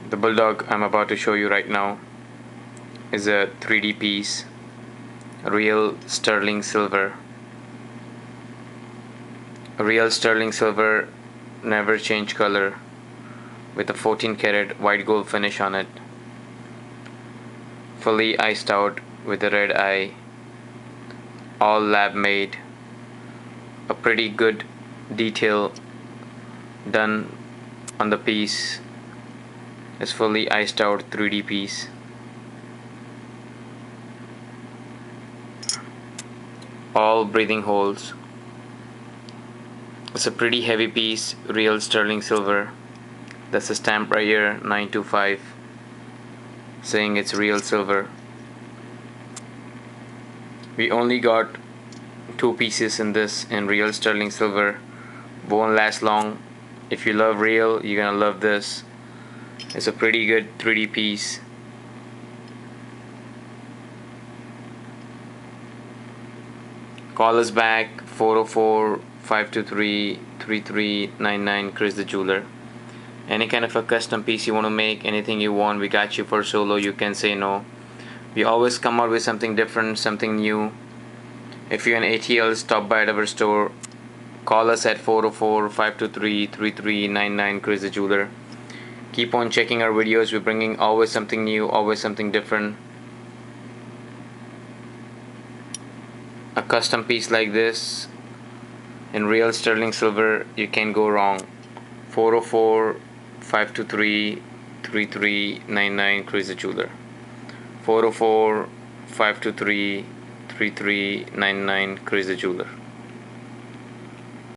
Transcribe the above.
The bulldog I'm about to show you right now is a 3D piece, real sterling silver. Real sterling silver, never change color, with a 14 karat white gold finish on it. Fully iced out with a red eye, all lab made. A pretty good detail done on the piece. Is fully iced out 3D piece. All breathing holes. It's a pretty heavy piece, real sterling silver. That's the stamp right here, 925, saying it's real silver. We only got 2 pieces in this in real sterling silver. Won't last long. If you love real, you're gonna love this. It's a pretty good 3D piece. Call us back 404-523-3399 Chris the Jeweler. Any kind of a custom piece you want to make, anything you want, we got you for solo. You can say no. We always come out with something different, something new. If you're an ATL, stop by at our store. Call us at 404-523-3399 Chris the Jeweler. Keep on checking our videos. We're bringing always something new, always something different. A custom piece like this in real sterling silver, you can't go wrong. 404-523-3399 Chris the Jeweler. 404-523-3399 Chris the Jeweler.